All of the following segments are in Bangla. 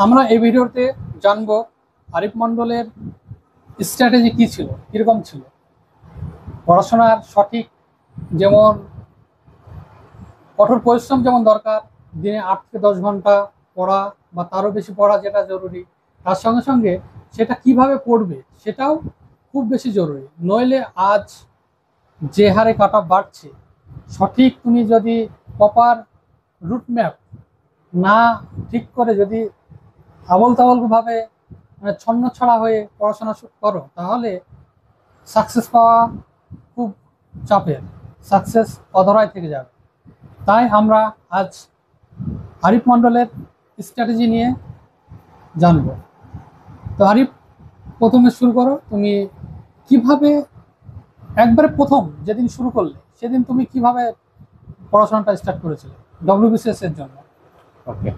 আমরা এই ভিডিওতে জানবো আরিফ মণ্ডলের স্ট্র্যাটেজি কি ছিল, কিরকম ছিল পড়াশোনার সঠিক, যেমন কঠোর পরিশ্রম যেমন দরকার, দিনে 8 থেকে 10 ঘন্টা পড়া বা তারও বেশি পড়া যেটা জরুরি, তার সঙ্গে সঙ্গে সেটা কিভাবে পড়বে সেটাও খুব বেশি জরুরি। নইলে আজ যে হারে কাট অফ বাড়ছে, সঠিক তুমি যদি প্রপার রুট ম্যাপ না ঠিক করে যদি আবল তাবলভাবে মানে ছন্ন ছড়া হয়ে পড়াশোনা করো, তাহলে সাকসেস পাওয়া খুব চাপের, সাকসেস অধরায় থেকে যাবে। তাই আমরা আজ আরিফ মণ্ডলের স্ট্র্যাটেজি নিয়ে জানব। তো আরিফ, প্রথমে শুরু করো। তুমি কিভাবে একবারে প্রথম যেদিন শুরু করলে সেদিন তুমি কিভাবে পড়াশোনাটা স্টার্ট করেছিলে ডব্লিউবিসিএস এর জন্য? ওকে,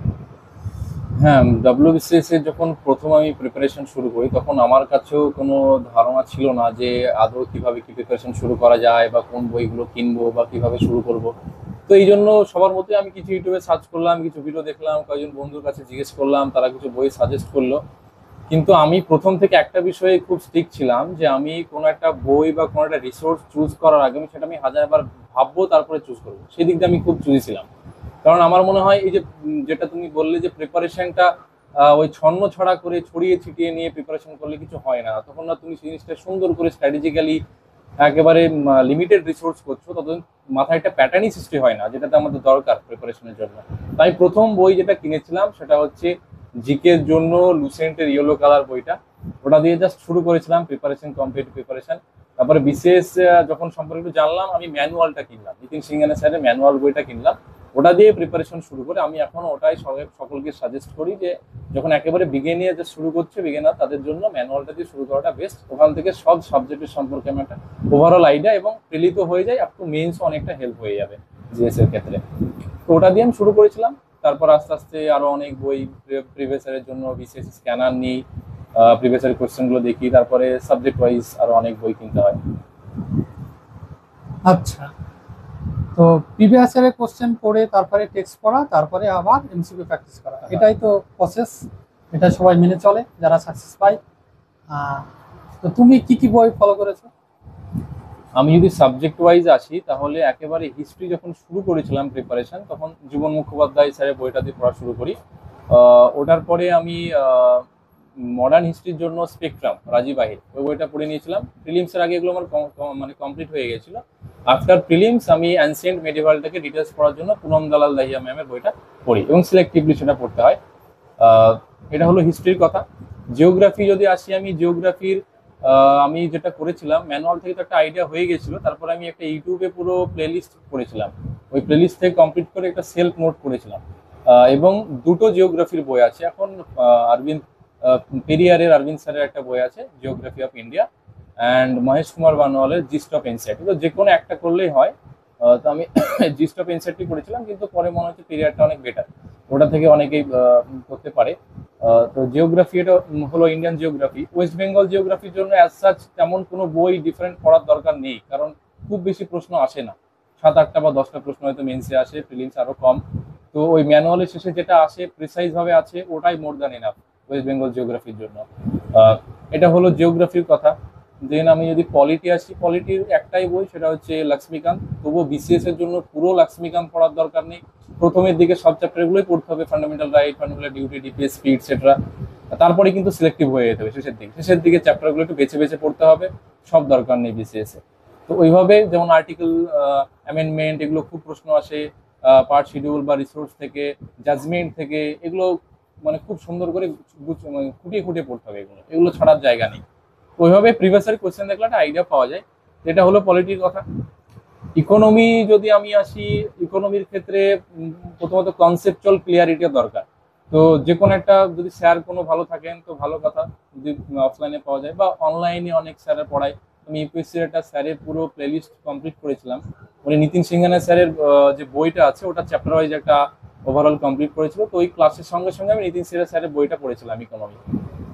হ্যাঁ, ডব্লিউবিসিএস এর যখন প্রথম আমি প্রিপারেশন শুরু করি তখন আমার কাছেও কোনো ধারণা ছিল না যে আদৌ কিভাবে কি প্রিপারেশন শুরু করা যায় বা কোন বইগুলো কিনবো বা কিভাবে শুরু করব। তো এই জন্য সবার মধ্যে আমি কিছু ইউটিউবে সার্চ করলাম, কিছু ভিডিও দেখলাম, কয়েকজন বন্ধুর কাছে জিজ্ঞেস করলাম, তারা কিছু বই সাজেস্ট করলো। কিন্তু আমি প্রথম থেকে একটা বিষয়ে খুব স্ট্রিক্ট ছিলাম যে আমি কোনো একটা বই বা কোনো একটা রিসোর্স চুজ করার আগে আমি সেটা আমি হাজারবার ভাববো তারপরে চুজ করবো, সেই দিক দিয়ে আমি খুব চুজি ছিলাম। কারণ আমার মনে হয় এই যে যেটা তুমি বললে যে প্রিপারেশনটা ওই ছন্ন ছড়া করে ছড়িয়ে ছিটিয়ে নিয়ে প্রিপারেশন করলে কিছু হয় না, তখন না তুমি জিনিসটা সুন্দর করে স্ট্র্যাটেজিক্যালি একেবারে লিমিটেড রিসোর্স করছো, ততদিন মাথায় একটা প্যাটার্নই সৃষ্টি হয় না, যেটাতে আমাদের দরকার প্রিপারেশনের জন্য। তাই প্রথম বই যেটা কিনেছিলাম সেটা হচ্ছে জিকের জন্য লুসেন্টের ইয়েলো কালার বইটা। ওটা দিয়ে জাস্ট শুরু করেছিলাম প্রিপারেশন, কম্পিটিটিভ প্রিপারেশন। তারপরে বিসিএস যখন সম্পর্কে একটু জানলাম, আমি ম্যানুয়ালটা কিনলাম, নিতিন সিংহানের স্যারের ম্যানুয়াল বইটা কিনলাম। ওটা দিয়ে প্রিপারেশন শুরু করে আমি এখন ওটাই সকলকে সাজেস্ট করি যে যখন একেবারে বিগিনিয়ার যে শুরু করছে বিগিনার, তাদের জন্য ম্যানুয়ালটা দিয়ে শুরু করাটা বেস্ট। ওখান থেকে সব সাবজেক্টের সম্পর্কে আমি একটা ওভারঅল আইডিয়া এবং প্রেলিত হয়ে যায়, আপ টু মেইনস অনেকটা হেল্প হয়ে যাবে জিএস এর ক্ষেত্রে। তো ওটা দিয়ে আমি শুরু করেছিলাম। তারপর আস্তে আস্তে আরো অনেক বই, প্রিভিয়াসের জন্য বিসিএস স্ক্যানার নিই, প্রিভিয়াসের কোশ্চেনগুলো দেখি, তারপরে সাবজেক্ট ওয়াইজ আরো অনেক বই কিনতে হয়। আচ্ছা, তো প্রিভিয়াস ইয়ারের কোশ্চেন পড়ে তারপরে টেক্সট পড়া, তারপরে আবার এমসিকিউ প্র্যাকটিস করা, এটাই তো প্রসেস। এটা সবাই মেনে চলে যারা সাকসেস পায়। তো তুমি কি কি বই ফলো করেছো? আমি যদি সাবজেক্ট ওয়াইজ আসি তাহলে একেবারে হিস্ট্রি যখন শুরু করেছিলাম প্রিপারেশন, তখন জীবন মুখোপাধ্যায় স্যারের বইটা দিয়ে পড়া শুরু করি। ওটার পরে আমি মডার্ন হিস্ট্রির জন্য স্পেকট্রাম রাজীব আহির ওই বইটা পড়ে নিয়েছিলাম। প্রিলিমসের আগে এগুলো আমার মানে কমপ্লিট হয়ে গেছিলো। আফটার প্রিলিমস আমি অ্যানসিয়েন্ট মেডিভালটাকে ডিটেলস পড়ার জন্য পুনম দালাল দাহিয়া ম্যামের বইটা পড়ি এবং সিলেক্টিভলি সেটা পড়তে হয়। এটা হলো হিস্ট্রির কথা। জিওগ্রাফি যদি আসি, আমি জিওগ্রাফির আমি যেটা করেছিলাম ম্যানুয়াল থেকে তো একটা আইডিয়া হয়ে গেছিলো, তারপরে আমি একটা ইউটিউবে পুরো প্লেলিস্ট করেছিলাম, ওই প্লেলিস্ট থেকে কমপ্লিট করে একটা সেলফ নোট করেছিলাম। এবং দুটো জিওগ্রাফির বই আছে এখন, অরবিন্দ পেরিয়ারের অরবিন্দ স্যারের একটা বই আছে geography of India, and Mahesh Kumar বানোয়ালের জিস্ট অফ এনসিইআরটি। তো যে কোনো একটা করলেই হয়। তো আমি জিস্ট অফ এনসিইআরটি করেছিলাম, কিন্তু পরে মনে হচ্ছে পেরিয়ারটা অনেক বেটার, ওটা থেকে অনেকেই করতে পারে। তো জিওগ্রাফি এটা হলো ইন্ডিয়ান জিওগ্রাফি। ওয়েস্ট বেঙ্গল জিওগ্রাফির জন্য অ্যাজ সাচ তেমন কোনো বই ডিফারেন্ট পড়ার দরকার নেই, কারণ খুব বেশি প্রশ্ন আসে না, 7-8টা বা 10টা প্রশ্ন হয়তো মেন্সে আসে, প্রিলিমস আরো কম। তো ওই ম্যানুয়ালের শেষে যেটা আসে প্রিসাইজ ভাবে আছে, ওটাই more than enough West Bengal জিওগ্রাফির জন্য। এটা হলো জিওগ্রাফির কথা। দেন আমি যদি পলিটি আসি, পলিটির একটাই বই, সেটা হচ্ছে লক্ষ্মীকান্ত। তবুও বিসিএস এর জন্য পুরো লক্ষ্মীকান্ত পড়ার দরকার নেই, প্রথমের দিকে সব চ্যাপ্টারগুলোই পড়তে হবে, fundamental right, fundamental duty, DPS, speed, etcetera. তারপরে কিন্তু সিলেক্টিভ হয়ে যেতে হবে শেষের দিকে চ্যাপ্টারগুলো একটু বেছে বেছে পড়তে হবে, সব দরকার নেই বিসিএস এ। তো ওইভাবে যেমন আর্টিকেল অ্যামেন্ডমেন্ট, এগুলো খুব প্রশ্ন আসে, পার্ট শিডিউল বা রিসোর্স থেকে, জাজমেন্ট থেকে, এগুলো মানে খুব সুন্দর করে খুঁটিয়ে খুঁটিয়ে পড়তে হবে, এগুলো ছাড়ার জায়গা নেই। ওইভাবে প্রিভিয়াস কোয়েশ্চেন দেখলে একটা আইডিয়া পাওয়া যায়। এটা হলো পলিটির কথা। ইকোনমি যদি আমি আসি, ইকোনমির ক্ষেত্রে প্রথমত কনসেপচুয়াল ক্লিয়ারিটির দরকার। তো যে কোনো একটা যদি স্যার কোনো ভালো থাকেন তো ভালো কথা, যদি অফলাইনে পাওয়া যায় বা অনলাইনে অনেক স্যারের পড়ায়। আমি ইউপিএসসির একটা স্যারের পুরো প্লেলিস্ট কমপ্লিট করেছিলাম, উনি নিতিন সিংহানের স্যারের যে বইটা আছে ওটা চ্যাপ্টার ওয়াইজ একটা ওভারঅল কমপ্লিট করেছিল। তো ওই ক্লাসের সঙ্গে সঙ্গে আমি নিতিন স্যারের বইটা পড়েছিলাম ইকোনমি।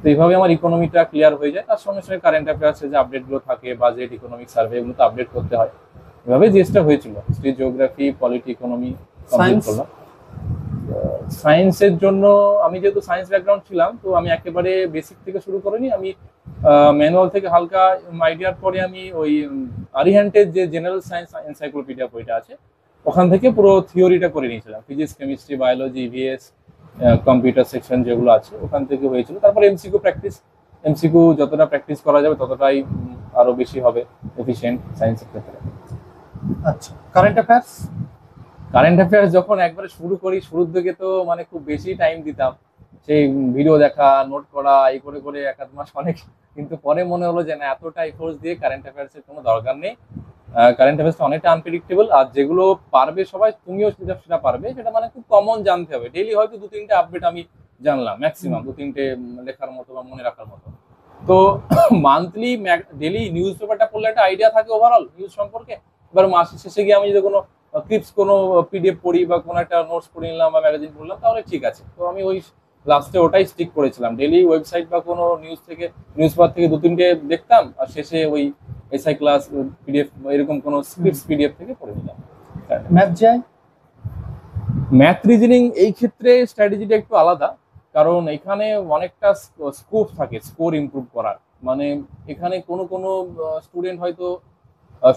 তো এইভাবে আমার ইকোনমিটা ক্লিয়ার হয়ে যায়। তার সঙ্গে সঙ্গে কারেন্ট অ্যাফেয়ার্সের যে আপডেটগুলো থাকে, বাজেট, ইকোনমিক সার্ভে, এগুলো তো আপডেট করতে হয়। এভাবে জিএসটা হয়েছিল, history, geography, polity, economy complete করলাম। সায়েন্সের জন্য আমি যেহেতু সায়েন্স ব্যাকগ্রাউন্ড ছিলাম, তো আমি একেবারে বেসিক থেকে শুরু করিনি। আমি ম্যানুয়াল থেকে হালকা আইডিয়ার পরে আমি ওই আরিহান্টের যে জেনারেল সায়েন্স এনসাইক্লোপিডিয়া বইটা আছে, ওখান থেকে পুরো থিওরিটা করে নিয়েছিলাম। Physics, chemistry, biology, EVS, computer section যেগুলো আছে ওখান থেকে হয়েছিল। তারপরে এমসিকিউ প্র্যাকটিস, এমসিকিউ যতটা প্র্যাকটিস করা যাবে ততটাই আরো বেশি হবে এফিশিয়েন্ট সায়েন্সের ক্ষেত্রে। আচ্ছা, কারেন্ট অ্যাফেয়ার্স? কারেন্ট অ্যাফেয়ার্স যখন একবারে শুরু করি, শুরুর দিকে তো মানে খুব বেশি টাইম দিতাম, সেই ভিডিও দেখা, নোট করা, এই করে করে এক আধ মাস অনেক। কিন্তু পরে মনে হলো যে না, এতটা এফোর্টস দিয়ে কারেন্ট অ্যাফেয়ার্সের কোনো দরকার নেই। কারেন্ট অ্যাফেয়ার্সটা অনেকটা আনপ্রেডিক্টেবল, আর যেগুলো পারবে সবাই, তুমিও সেটা পারবে, সেটা মানে খুব কমন জানতে হবে। ডেইলি হয়তো 2-3টে আপডেট আমি জানলাম, ম্যাক্সিমাম 2-3টে লেখার মতো বা মনে রাখার মতো। তো মান্থলি ডেইলি নিউজ পেপারটা পড়লে একটা আইডিয়া থাকে ওভারঅল নিউজ সম্পর্কে। এবার মাসের শেষে গিয়ে আমি যদি কোনো ক্লিপস, কোনো পিডিএফ পড়ি বা কোনো একটা নোটস পড়ে নিলাম বা ম্যাগাজিন পড়লাম, তাহলে ঠিক আছে। তো আমি ওই লাস্টে ওটাই স্টিক করেছিলাম, ডেইলি ওয়েবসাইট বা কোনো নিউজ পেপার থেকে 2-3টে দেখতাম, আর শেষে ওই এসআই ক্লাস পিডিএফ এরকম কোনো স্ক্রিপ্টস পিডিএফ থেকে পড়ে নিলাম। ম্যাথ যায়? ম্যাথ রিজনিং এই ক্ষেত্রে স্ট্র্যাটেজিটা একটু আলাদা, কারণ এখানে অনেকটা স্কোপ থাকে স্কোর ইমপ্রুভ করার। মানে এখানে কোনো কোনো স্টুডেন্ট হয়তো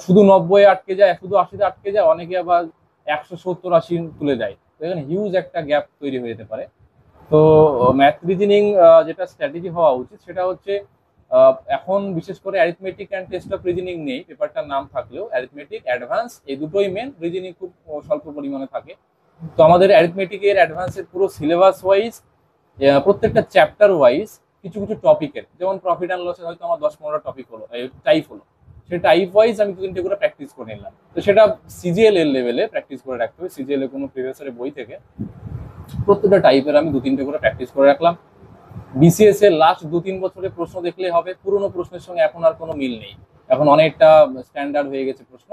শুধু 90-এ আটকে যায়, শুধু 80-তে আটকে যায়, অনেকে আবার 170-80 তুলে দেয়। তো এখানে হিউজ একটা গ্যাপ তৈরি হয়ে যেতে পারে। তো ম্যাথ রিজনিং যেটা স্ট্র্যাটেজি হওয়া উচিত সেটা হচ্ছে, এখন বিশেষ করে arithmetic and test of reasoning নেই, পেপারটার নাম থাকলেও অ্যারিথমেটিক, অ্যাডভান্স, এই দুটোই মেন। রিজনিং খুব স্বল্প পরিমাণে থাকে। তো আমাদের অ্যারিথমেটিকের, অ্যাডভান্সের পুরো সিলেবাস ওয়াইজ, প্রত্যেকটা চ্যাপ্টার ওয়াইজ কিছু কিছু টপিকের, যেমন প্রফিট অ্যান্ড লসের হয়তো আমার 10-15টা টপিক হলো, টাইপ হলো, সেই টাইপ ওয়াইজ আমি 2-3টে করে প্র্যাকটিস করে নিলাম। তো সেটা সিজিএল এর লেভেলে প্র্যাকটিস করে রাখতে হবে। সিজিএল এর কোনো প্রিভিয়াসের বই থেকে প্রত্যেকটা টাইপের আমি 2-3টে করে প্র্যাকটিস করে রাখলাম। বিসিএস এর লাস্ট 2-3 বছরের প্রশ্ন দেখলে হবে, পুরোনো প্রশ্নের সঙ্গে এখন আর কোনো মিল নেই, এখন অনেকটা স্ট্যান্ডার্ড হয়ে গেছে প্রশ্ন।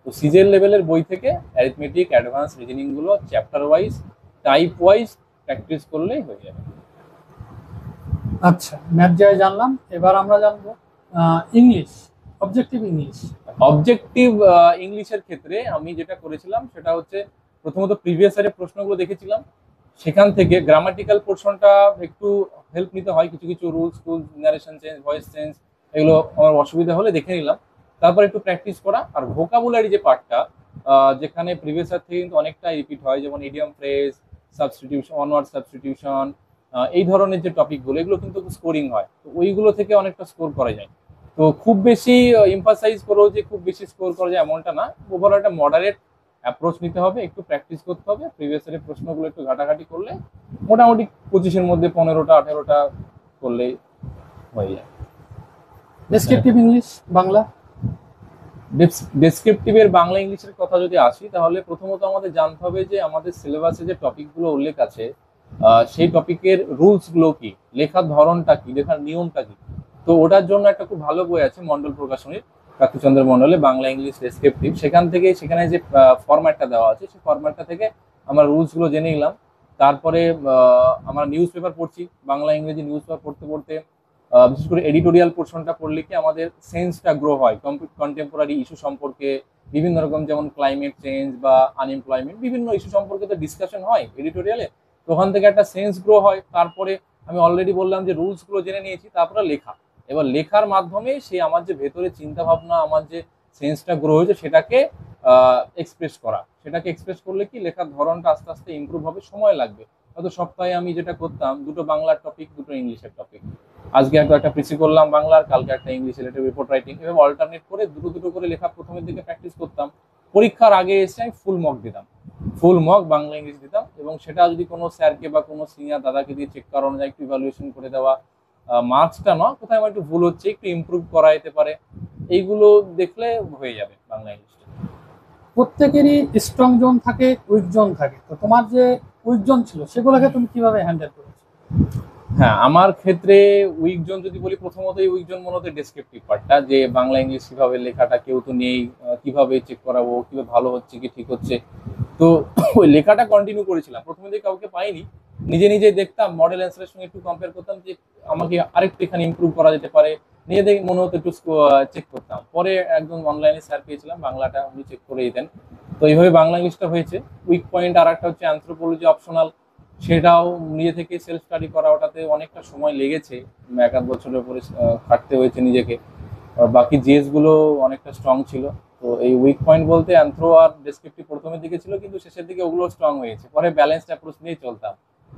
তো সিজিএল লেভেলের বই থেকে অ্যারিথমেটিক, অ্যাডভান্স রিজনিং গুলো chapter wise, type wise practice করলেই হয়ে যাবে। আচ্ছা, ম্যাথ যায় জানলাম, এবার আমরা জানবো ইংলিশ, অবজেক্টিভ ইংলিশ। অবজেক্টিভ ইংলিশের ক্ষেত্রে আমি যেটা করেছিলাম সেটা হচ্ছে, প্রথমত প্রিভিয়াস ইয়ারের প্রশ্নগুলো দেখেছিলাম, সেখান থেকে গ্রামাটিক্যাল পোর্শনটা একটু হেল্প নিতে হয়, কিছু কিছু rules tools, narration change, voice change, এগুলো আমার অসুবিধা হলে দেখে নিলাম। তারপর একটু প্র্যাকটিস করা। আর ভোকাবুলারি যে পার্টটা, যেখানে প্রিভিয়াস ইয়ার থেকে কিন্তু অনেকটাই রিপিট হয়, যেমন idiom phrase, substitution, one word substitution, এই ধরনের যে টপিকগুলো, এগুলো কিন্তু স্কোরিং হয়, তো ওইগুলো থেকে অনেকটা স্কোর করা যায়। তো খুব বেশি এমফাসাইজ করো যে খুব বেশি স্কোর করা যায় এমনটা না, ওভারঅল একটা মডারেট অ্যাপ্রোচ নিতে হবে, একটু প্র্যাকটিস করতে হবে, প্রিভিয়াস ইয়ারের প্রশ্নগুলো একটু ঘাটাঘাটি করলে মোটামুটি 25-এর মধ্যে 15টা 18টা করলেই হয়ে যায়। Descriptive English Bangla? ডেসক্রিপটিভের বাংলা ইংলিশের কথা যদি আসি, তাহলে প্রথমত আমাদের জানতে হবে যে আমাদের সিলেবাসে যে টপিকগুলো উল্লেখ আছে, সেই টপিকের রুলসগুলো কি, লেখার ধরনটা কি, লেখার নিয়মটা কি। তো ওটার জন্য একটা খুব ভালো বই আছে মন্ডল প্রকাশনীর, কার্তিচন্দ্র মন্ডলে বাংলা ইংলিশ ডেসক্রিপটিভ। সেখানে যে ফরম্যাটটা দেওয়া আছে, সেই ফরম্যাটটা থেকে আমরা রুলসগুলো জেনে নিলাম। তারপরে আমরা নিউজ পেপার পড়ছি, বাংলা ইংরেজি নিউজ পেপার পড়তে পড়তে বিশেষ করে এডিটোরিয়াল পোর্শনটা পড়লে কি আমাদের সেন্সটা গ্রো হয় কন্টেম্পোরারি ইস্যু সম্পর্কে, বিভিন্ন রকম, যেমন ক্লাইমেট চেঞ্জ বা আনএমপ্লয়মেন্ট, বিভিন্ন ইস্যু সম্পর্কে তো ডিসকাশন হয় এডিটোরিয়ালে, তো ওখান থেকে একটা সেন্স গ্রো হয়। তারপরে আমি অলরেডি বললাম যে রুলসগুলো জেনে নিয়েছি, তারপরে লেখা। এবার লেখার মাধ্যমে সে আমার যে ভেতরে চিন্তা ভাবনা, আমার যে সেন্সটা গ্রো হয়েছে, সেটাকে এক্সপ্রেস করলে কি লেখার ধরনটা আস্তে আস্তে ইমপ্রুভ হবে, সময় লাগবে। হয়তো সপ্তাহে আমি যেটা করতাম, 2টো বাংলার টপিক, 2টো ইংলিশের টপিক, আজকে একটা পিসি করলাম বাংলার, কালকে একটা ইংলিশ রিলেটেড রিপোর্ট রাইটিং, এভাবে অল্টারনেট করে 2টো করে লেখা প্রথমের দিকে প্র্যাকটিস করতাম। পরীক্ষার আগে এসে আমি ফুল মক দিতাম, ফুল মক বাংলা ইংলিশ দিতাম, এবং সেটা যদি কোনো স্যারকে বা কোনো সিনিয়র দাদাকে দিয়ে চেক করানো যায়, একটু ইভ্যালুয়েশন করে দেওয়া, মার্কসটা নয়, কোথায় আমার একটু ভুল হচ্ছে, একটু ইমপ্রুভ করা যেতে পারে, এইগুলো দেখলে হয়ে যাবে বাংলা ইংলিশটা। প্রত্যেকেরই স্ট্রং জোন থাকে, উইক জোন থাকে, তো তোমার যে উইক জোন ছিল সেগুলোকে তুমি কিভাবে হ্যান্ডেল করেছো? হ্যাঁ, আমার ক্ষেত্রে উইক জোন যদি বলি, প্রথমতই উইক জোন মনে হতে ডেসক্রিপটিভ পার্টটা, যে বাংলা ইংলিশ কিভাবে লেখাটা, কেউ তো নেই, কিভাবে চেক করাবো, কিভাবে ভালো হচ্ছে কি ঠিক হচ্ছে। তো ওই লেখাটা কন্টিনিউ করেছিলাম, প্রথমে দিয়ে কাউকে পাইনি, নিজে নিজে দেখতাম, মডেল অ্যান্সারের সঙ্গে একটু কম্পেয়ার করতাম যে আমাকে আরেকটু এখানে ইমপ্রুভ করা যেতে পারে, নিজে দেখে মনে হতো একটু চেক করতাম। পরে একজন অনলাইনে স্যার পেয়েছিলাম, বাংলাটা উনি চেক করে দিতেন। তো এইভাবে বাংলা ইংলিশটা হয়েছে। উইক পয়েন্ট আর একটা হচ্ছে অ্যানথ্রোপোলজি অপশনাল, সেটাও নিজে থেকে সেলফ স্টাডি করা, ওটাতে অনেকটা সময় লেগেছে, 1-1 বছরের উপরে খাটতে হয়েছে নিজেকে। আর বাকি জিএস গুলো অনেকটা স্ট্রং ছিল। তো এই উইক পয়েন্ট বলতে অ্যান্থ্রো আর ডেসক্রিপটিভ প্রথমের দিকে ছিল, কিন্তু শেষের দিকে ওগুলো স্ট্রং হয়েছে। পরে ব্যালেন্সড অ্যাপ্রোচ নিয়ে চলতাম,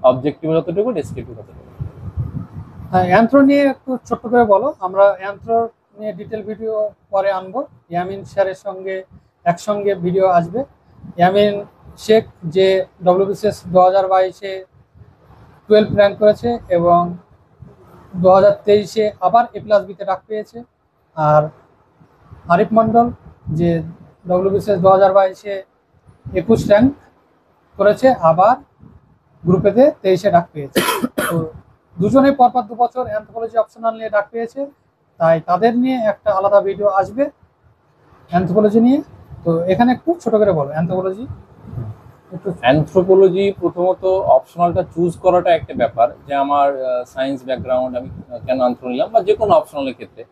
অবজেক্টিভ যতটুকু, ডেসক্রিপটিভ ততটুকু। হ্যাঁ, অ্যান্থ্রো নিয়ে একটু ছোট্ট করে বলো। আমরা অ্যান্থ্রো নিয়ে ডিটেল ভিডিও পরে আনবো। ইয়ামিন স্যারের সঙ্গে একসঙ্গে ভিডিও আসবে। ইয়ামিন শেখ যে ডব্লিউবিসিএস 2022-এ 12 র্যাঙ্ক করেছে এবং 2023-এ আবার A+B-তে ডাক পেয়েছে। আর আরিফ মন্ডল যে ডব্লিউবিসিএস 2022-এ 21 র্যাঙ্ক করেছে, আবার গ্রুপেতে 23-এ ডাক পেয়েছে। তো দুজনেই পরপর 2 বছর অ্যানথ্রোপোলজি অপশনাল নিয়ে ডাক পেয়েছে, তাই তাদের নিয়ে একটা আলাদা ভিডিও আসবে অ্যানথ্রোপোলজি নিয়ে। তো এখানে একটু ছোট করে বলো অ্যানথ্রোপোলজি একটু। অ্যানথ্রোপোলজি প্রথমত অপশনালটা চুজ করাটা একটা ব্যাপার, যে আমার সায়েন্স ব্যাকগ্রাউন্ড, আমি কেন অ্যানথ্রো নিলাম, বা যে কোনো অপশনালের ক্ষেত্রে।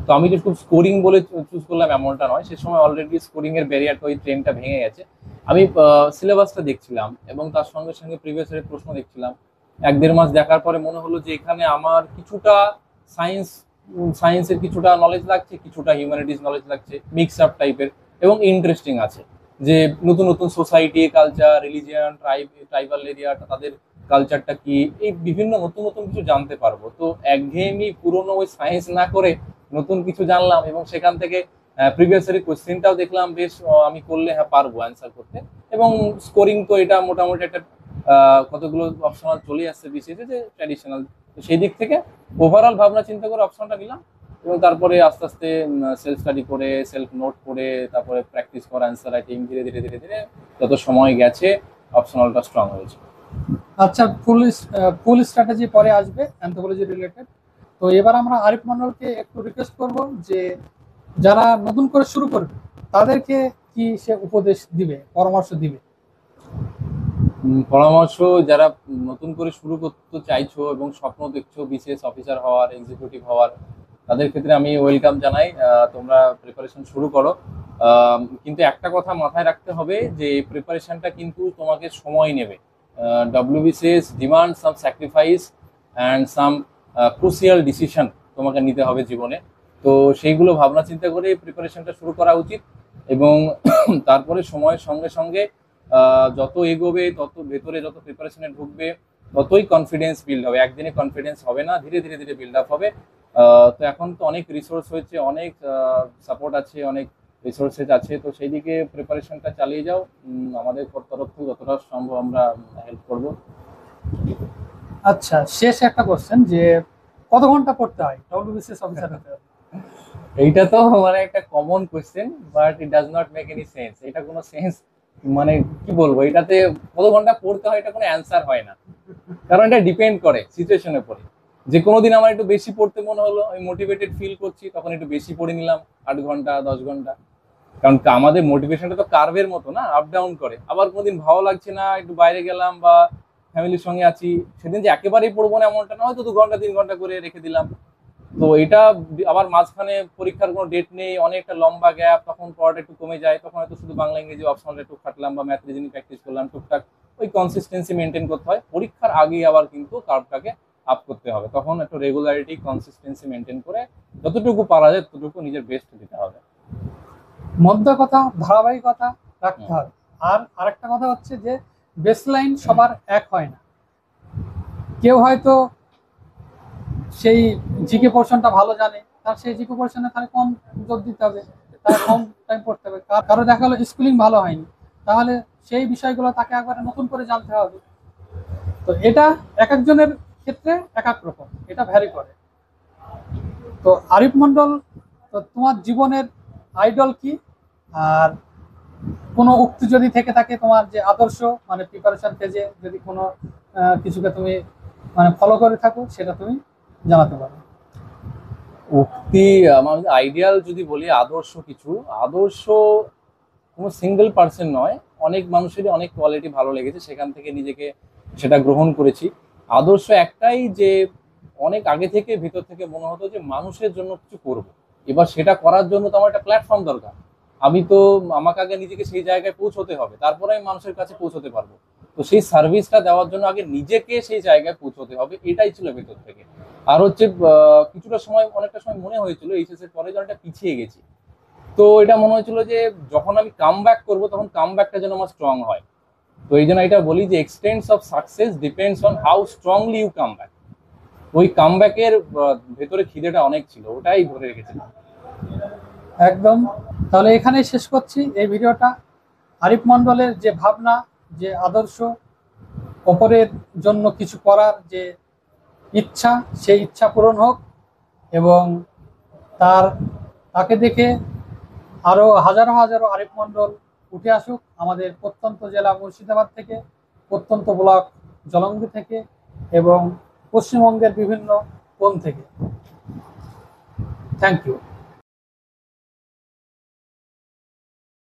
তো আমি যে খুব স্কোরিং বলে চুজ করলাম এমনটা নয়, সে সময় অলরেডি স্কোরিং এর ব্যারিয়ারটা, ওই ট্রেনটা ভেঙে গেছে। আমি সিলেবাসটা দেখছিলাম এবং তার সঙ্গে সঙ্গে প্রিভিয়াস ইয়ারের প্রশ্ন দেখছিলাম। 1-1.5 মাস দেখার পরে মনে হলো যে এখানে আমার কিছুটা সায়েন্সের কিছুটা নলেজ লাগছে, কিছুটা হিউম্যানিটিস নলেজ লাগছে, মিক্স আপ টাইপের, এবং ইন্টারেস্টিং আছে। যে নতুন নতুন society, culture, religion, tribal area, তাদের কালচারটা কি, এই বিভিন্ন নতুন নতুন কিছু জানতে পারবো। তো একঘেয়েমি পুরোনো ওই সায়েন্স না করে নতুন কিছু জানলাম, এবং সেখান থেকে প্রিভিয়াস ইয়ারের কোশ্চেনটাও দেখলাম বেশ, আমি করলে হ্যাঁ পারবো অ্যান্সার করতে। এবং স্কোরিং তো এটা মোটামুটি একটা কতগুলো অপশনাল চলে আসছে বিসিএস যে ট্র্যাডিশনাল। তো সেই দিক থেকে ওভারঅল ভাবনা চিন্তা করে অপশনটা নিলাম, এবং তারপরে আস্তে আস্তে সেলফ স্টাডি করে, সেলফ নোট করে, তারপরে প্র্যাকটিস করা, অ্যান্সার রাইটিং, ধীরে ধীরে ধীরে ধীরে যত সময় গেছে অপশনালটা স্ট্রং হয়েছে। আচ্ছা, ফুল স্ট্র্যাটেজি পরে আসবে অ্যানথ্রোপোলজি রিলেটেড। তো এবার আমরা আরিফ মন্ডলকে একটু রিকোয়েস্ট করব যে যারা নতুন করে শুরু করবে তাদেরকে কি সে উপদেশ দিবে, পরামর্শ দিবে? পরামর্শ, যারা নতুন করে শুরু করতে চাইছো এবং স্বপ্ন দেখছো বিসিএস অফিসার হওয়ার, এক্সিকিউটিভ হওয়ার, তাদের ক্ষেত্রে আমি ওয়েলকাম জানাই। তোমরা প্রিপারেশন শুরু করো। কিন্তু একটা কথা মাথায় রাখতে হবে, যে এই প্রিপারেশনটা কিন্তু তোমাকে সময় নেবে। WBCS demand some sacrifice and some crucial decision তোমাকে নিতে হবে জীবনে। তো সেইগুলো ভাবনা চিন্তা করে প্রিপারেশনটা শুরু করা উচিত। এবং তারপরে সময়ের সঙ্গে সঙ্গে যত এগোবে, তত ভেতরে যত প্রিপারেশনে ঢুকবে, ততই কনফিডেন্স বিল্ড হবে। একদিনে কনফিডেন্স হবে না, ধীরে ধীরে ধীরে বিল্ড আপ হবে। তো এখন তো অনেক রিসোর্স হয়েছে, অনেক সাপোর্ট আছে, অনেক রিসোর্সেস আছে। তো সেই দিকে প্রিপারেশনটা চালিয়ে যাও। আমাদের তরফ থেকে যতটা সম্ভব আমরা হেল্প করব। আচ্ছা, শেষ একটা কোশ্চেন, যে কত ঘন্টা পড়তে হয় ডব্লিউবিসিএস অফিসার হতে? এইটা তো মানে একটা common question, but it does not make any sense. এটা কোনো সেন্স, মানে কি বলবো, এটাতে কত ঘন্টা পড়তে হয় এটা কোনো অ্যান্সার হয় না। কারণ এটা ডিপেন্ড করে সিচুয়েশনের উপরে। যে কোনো দিন আমার একটু বেশি পড়তে মনে হলো, আমি মোটিভেটেড ফিল করছি, তখন একটু বেশি পড়ে নিলাম, 8 ঘন্টা 10 ঘন্টা। কারণ আমাদের মোটিভেশনটা তো কার্ভের মতো না, আপ ডাউন করে। আবার কোনোদিন ভালো লাগছে না, একটু বাইরে গেলাম বা ফ্যামিলির সঙ্গে আছি, সেদিন যে একেবারেই পড়বো না এমনটা না, হয়তো 2 ঘন্টা 3 ঘন্টা করে রেখে দিলাম। তো এটা আবার মাঝখানে পরীক্ষার কোনো ডেট নেই, অনেকটা লম্বা গ্যাপ, তখন পড়াটা একটু কমে যায়, তখন হয়তো শুধু বাংলা ইংরেজি অপশনাল একটু খাটলাম, বা ম্যাথ রিজনিং প্র্যাকটিস করলাম টুকটাক। ওই কনসিস্টেন্সি মেনটেন করতে হয়। পরীক্ষার আগেই আবার কিন্তু কার্ভটাকে আপ করতে হবে, তখন একটু রেগুলারিটি, কনসিস্টেন্সি মেনটেন করে যতটুকু পারা যায় ততটুকু নিজের বেস্ট দিতে হবে। মধ্য কথা, ধারাবাহিকতা রাখতে হবে। আর আরেকটা কথা হচ্ছে যে বেসলাইন সবার এক হয় না। কেউ হয়তো সেই জিকে পোর্শনটা ভালো জানে, তার সেই জিকে পোর্শনে তাহলে কম জোর দিতে হবে, তার কম টাইম পড়তে হবে। কারো দেখা গেলো স্কুলিং ভালো হয়নি, তাহলে সেই বিষয়গুলো তাকে একবারে নতুন করে জানতে হবে। তো এটা এক একজনের ক্ষেত্রে এক এক রকম, এটা ভ্যারি করে। তো আরিফ মন্ডল, তো তোমার জীবনের আইডল কি? আর কোনো উক্তি যদি থেকে থাকে তোমার, যে আদর্শ, মানে প্রিপারেশন পেজে যদি কোনো কিছুকে তুমি মানে ফলো করে থাকো, সেটা তুমি জানাতে পারো। উক্তি, আমার আইডিয়াল যদি বলি, আদর্শ কিছু, আদর্শ কোনো সিঙ্গেল পার্সন নয়, অনেক মানুষেরই অনেক কোয়ালিটি ভালো লেগেছে, সেখান থেকে নিজেকে সেটা গ্রহণ করেছি। আদর্শ একটাই, যে অনেক আগে থেকে ভিতর থেকে মনে হতো যে মানুষের জন্য কিছু করব। এবার সেটা করার জন্য তো আমার একটা প্ল্যাটফর্ম দরকার। আমি তো, আমাকে আগে নিজেকে সেই জায়গায় পৌঁছতে হবে, তারপরে আমি মানুষের কাছে পৌঁছতে পারবো। তো সেই সার্ভিসটা দেওয়ার জন্য আগে নিজেকে সেই জায়গায় পৌঁছতে হবে, এটাই ছিল ভেতর থেকে। আর হচ্ছে কিছুটা সময়, অনেকটা সময় মনে হয়েছিল এইচএস এর পরে যেন একটা পিছিয়ে গেছি। তো এটা মনে হয়েছিল যে যখন আমি কাম ব্যাক করবো তখন কাম ব্যাকটা যেন আমার স্ট্রং হয়। তো এই জন্য এটা বলি যে extent of success depends on how strongly you come back. ওই কাম ব্যাকের ভেতরে খিদেটা অনেক ছিল, ওটাই ধরে রেখেছিলাম। একদম। তাহলে এখানেই শেষ করছি এই ভিডিওটা। আরিফ মণ্ডলের যে ভাবনা, যে আদর্শ, অপরের জন্য কিছু করার যে ইচ্ছা, সেই ইচ্ছা পূরণ হোক এবং তাকে দেখে আরো হাজারো হাজারো আরিফ মণ্ডল উঠে আসুক আমাদের প্রত্যন্ত জেলা মুর্শিদাবাদ থেকে, প্রত্যন্ত ব্লক জলঙ্গি থেকে এবং পশ্চিমবঙ্গের বিভিন্ন কোণ থেকে। Thank you.